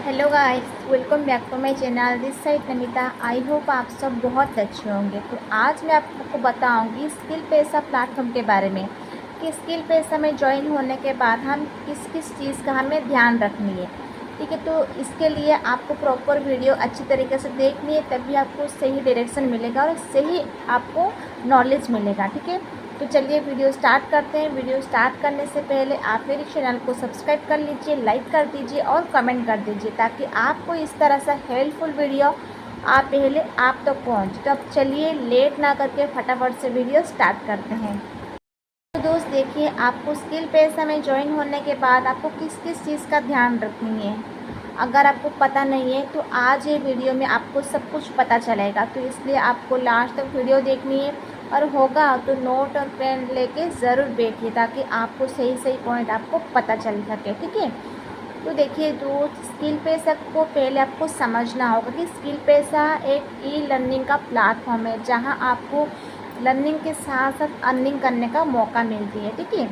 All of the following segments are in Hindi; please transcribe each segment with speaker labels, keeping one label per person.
Speaker 1: Hello guys, welcome back to my channel. This side Namita. I hope आप सब बहुत अच्छे होंगे। तो आज मैं आपको बताऊंगी स्किल पैसा प्लेटफॉर्म के बारे में कि स्किल पैसा में ज्वाइन होने के बाद हम किस किस चीज़ का हमें ध्यान रखनी है। ठीक है, तो इसके लिए आपको प्रॉपर वीडियो अच्छी तरीके से देखनी है, तभी आपको सही डायरेक्शन मिलेगा और सही आपको नॉलेज मिलेगा। ठीक है, तो चलिए वीडियो स्टार्ट करते हैं। वीडियो स्टार्ट करने से पहले आप मेरे चैनल को सब्सक्राइब कर लीजिए, लाइक कर दीजिए और कमेंट कर दीजिए, ताकि आपको इस तरह से हेल्पफुल वीडियो आप तक पहुँचे। तो अब चलिए लेट ना करके फटाफट से वीडियो स्टार्ट करते हैं। तो दोस्त देखिए, आपको स्किल पैसा में ज्वाइन होने के बाद आपको किस किस चीज़ का ध्यान रखनी है। अगर आपको पता नहीं है तो आज ये वीडियो में आपको सब कुछ पता चलेगा, तो इसलिए आपको लास्ट तक वीडियो देखनी है और होगा तो नोट और पेन लेके ज़रूर बैठिए, ताकि आपको सही सही पॉइंट आपको पता चल सके। ठीक है, तो देखिए दोस्त, स्किल पैसा को पहले आपको समझना होगा कि स्किल पैसा एक ई लर्निंग का प्लेटफॉर्म है, जहां आपको लर्निंग के साथ साथ अर्निंग करने का मौका मिलती है। ठीक है,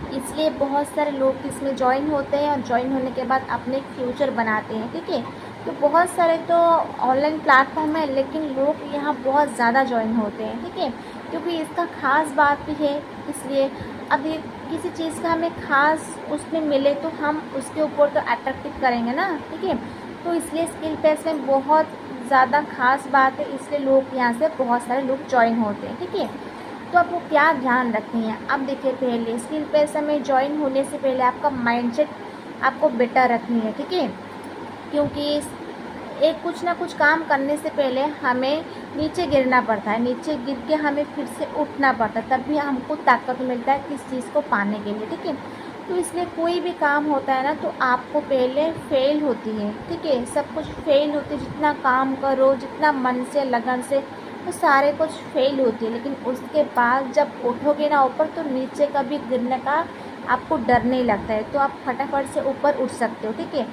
Speaker 1: इसलिए बहुत सारे लोग इसमें ज्वाइन होते हैं और ज्वाइन होने के बाद अपने फ्यूचर बनाते हैं। ठीक है, तो बहुत सारे तो ऑनलाइन प्लेटफॉर्म है, लेकिन लोग यहाँ बहुत ज़्यादा ज्वाइन होते हैं। ठीक है, क्योंकि इसका ख़ास बात भी है, इसलिए अब ये किसी चीज़ का हमें ख़ास उसमें मिले तो हम उसके ऊपर तो अट्रैक्टिव करेंगे ना। ठीक है, तो इसलिए स्किल पैस में बहुत ज़्यादा ख़ास बात है, इसलिए लोग यहाँ से बहुत सारे लोग ज्वाइन होते हैं। ठीक है, तो आपको क्या ध्यान रखनी है। अब देखिए, पहले स्किल पैसा में ज्वाइन होने से पहले आपका माइंडसेट आपको बेटर रखनी है। ठीक है, क्योंकि एक कुछ ना कुछ काम करने से पहले हमें नीचे गिरना पड़ता है, नीचे गिर के हमें फिर से उठना पड़ता है, तभी हमको ताकत मिलता है किस चीज़ को पाने के लिए। ठीक है, तो इसलिए कोई भी काम होता है ना, तो आपको पहले फेल होती है। ठीक है, सब कुछ फेल होती है, जितना काम करो, जितना मन से लगन से, तो सारे कुछ फेल होती है, लेकिन उसके बाद जब उठोगे ना ऊपर, तो नीचे कभी गिरने का आपको डर नहीं लगता है, तो आप फटाफट से ऊपर उठ सकते हो। ठीक है,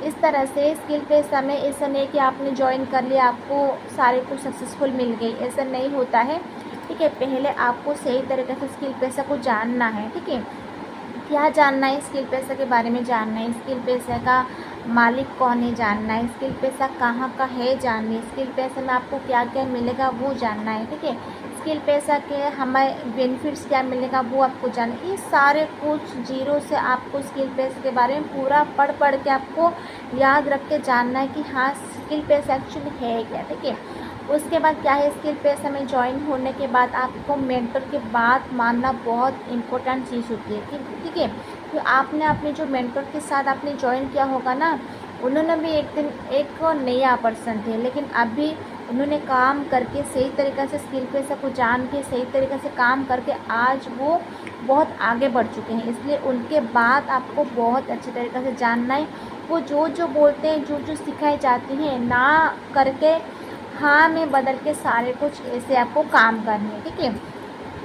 Speaker 1: इस तरह से स्किल पैसा में ऐसा नहीं कि आपने ज्वाइन कर लिया आपको सारे कुछ सक्सेसफुल मिल गई, ऐसा नहीं होता है। ठीक है, पहले आपको सही तरीके से स्किल पैसा को जानना है। ठीक है, क्या जानना है, स्किल पैसा के बारे में जानना है, स्किल पैसा का मालिक कौन है जानना है, स्किल पैसा कहाँ का है जानना है, स्किल पैसा में आपको क्या क्या मिलेगा वो जानना है। ठीक है, स्किल पैसा के हमें बेनिफिट्स क्या मिलेगा वो आपको जानना है। ये सारे कुछ जीरो से आपको स्किल पैसा के बारे में पूरा पढ़ के आपको याद रख के जानना है कि हाँ, स्किल पैसा एक्चुअली है क्या। ठीक है, उसके बाद क्या है, स्किल पैसा में ज्वाइन होने के बाद आपको मेंटर की बात मानना बहुत इम्पोर्टेंट चीज़ होती है। ठीक है, तो आपने अपने जो मेंटर के साथ आपने ज्वाइन किया होगा ना, उन्होंने भी एक दिन एक नया पर्सन थे, लेकिन अभी उन्होंने काम करके सही तरीक़े से स्किल पैसा को जान के सही तरीक़े से काम करके आज वो बहुत आगे बढ़ चुके हैं। इसलिए उनके बाद आपको बहुत अच्छे तरीक़े से जानना है। वो जो जो बोलते हैं, जो जो सिखाई जाती हैं ना करके हाँ में बदल के सारे कुछ ऐसे आपको काम करने हैं। ठीक है,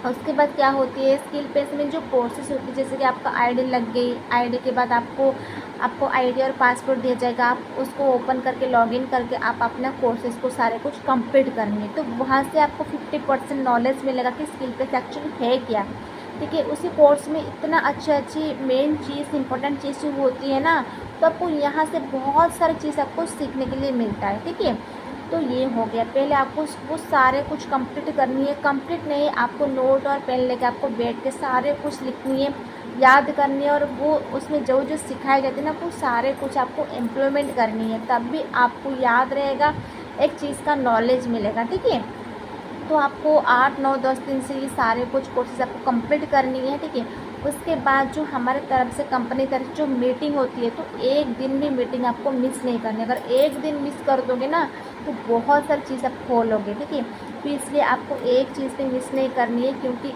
Speaker 1: उसके बाद क्या होती है, स्किल पैसा में जो कोर्सेज होती है, जैसे कि आपका आईडी लग गई, आईडी के बाद आपको आईडी और पासवर्ड दिया जाएगा, आप उसको ओपन करके लॉगिन करके आप अपना कोर्सेज को सारे कुछ कंप्लीट करेंगे, तो वहाँ से आपको 50% नॉलेज मिलेगा कि स्किल पैसा एक्चुअली है क्या। ठीक है, उसी कोर्स में इतना अच्छी मेन चीज़, इंपॉर्टेंट चीज़ जो होती है ना, तो आपको यहाँ से बहुत सारी चीज़ आपको सीखने के लिए मिलता है। ठीक है, तो ये हो गया, पहले आपको वो सारे कुछ कंप्लीट करनी है। कंप्लीट नहीं, आपको नोट और पेन लेके आपको बैठ के सारे कुछ लिखनी है, याद करनी है, और वो उसमें जो जो सिखाए जाते हैं ना, वो सारे कुछ आपको इम्प्लीमेंट करनी है, तब भी आपको याद रहेगा, एक चीज़ का नॉलेज मिलेगा। ठीक है, तो आपको 8, 9, 10 दिन से ये सारे कुछ कोर्सेज आपको कंप्लीट करनी है। ठीक है, उसके बाद जो हमारे तरफ से कंपनी तरफ जो मीटिंग होती है, तो एक दिन भी मीटिंग आपको मिस नहीं करनी। अगर एक दिन मिस कर दोगे ना, तो बहुत सारी चीज़ आप खोलोगे। ठीक है, तो इसलिए आपको एक चीज़ भी मिस नहीं करनी है, क्योंकि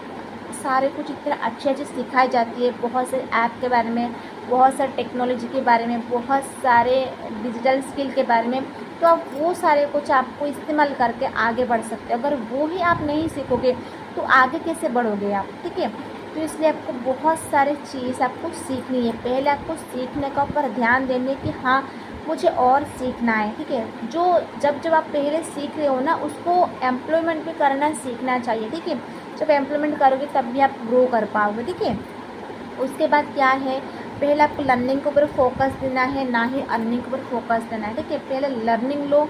Speaker 1: सारे कुछ इतना अच्छी सिखाई जाती है, बहुत सारे ऐप के बारे में, बहुत सारे टेक्नोलॉजी के बारे में, बहुत सारे डिजिटल स्किल के बारे में, तो आप वो सारे कुछ आपको इस्तेमाल करके आगे बढ़ सकते हो। अगर वो ही आप नहीं सीखोगे तो आगे कैसे बढ़ोगे आप। ठीक है, तो इसलिए आपको बहुत सारे चीज़ आपको सीखनी है। पहले आपको सीखने का ऊपर ध्यान देने कि हाँ, मुझे और सीखना है। ठीक है, जो जब आप पहले सीख रहे हो ना, उसको एम्प्लॉयमेंट भी करना सीखना चाहिए। ठीक है, जब एम्प्लॉयमेंट करोगे तब भी आप ग्रो कर पाओगे। ठीक है, उसके बाद क्या है, पहले आपको लर्निंग के ऊपर फोकस देना है, ना ही अर्निंग के ऊपर फोकस देना है। ठीक है, पहले लर्निंग लो,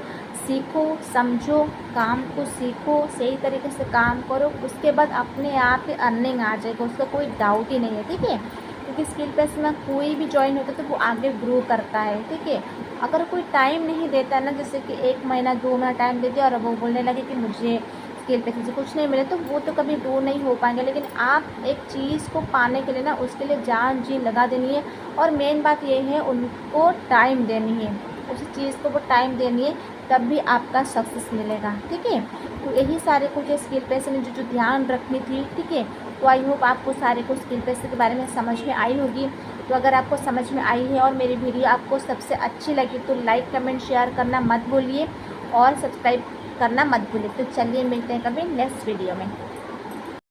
Speaker 1: सीखो, समझो, काम को सीखो, सही तरीके से काम करो, उसके बाद अपने आप ही अर्निंग आ जाएगा, उसका कोई डाउट ही नहीं है। ठीक है, क्योंकि स्किल बेस में कोई भी ज्वाइन होता है तो वो आगे ग्रो करता है। ठीक है, अगर कोई टाइम नहीं देता ना, जैसे कि 1 महीना 2 महीना टाइम दे दिया और वो बोलने लगे कि मुझे स्किल पे से कुछ नहीं मिले, तो वो तो कभी ग्रो नहीं हो पाएंगे। लेकिन आप एक चीज़ को पाने के लिए ना उसके लिए जान जी लगा देनी है, और मेन बात ये है उनको टाइम देनी है, उस चीज़ को वो टाइम देनी है, तब भी आपका सक्सेस मिलेगा। ठीक है, तो यही सारे कुछ स्किल पे में जो ध्यान रखनी थी। ठीक है, तो आई होप आपको सारे कुछ स्किल पे के बारे में समझ में आई होगी। तो अगर आपको समझ में आई है और मेरी वीडियो आपको सबसे अच्छी लगी तो लाइक कमेंट शेयर करना मत भूलिए और सब्सक्राइब करना मत भूलिए। तो चलिए मिलते हैं कभी नेक्स्ट वीडियो में।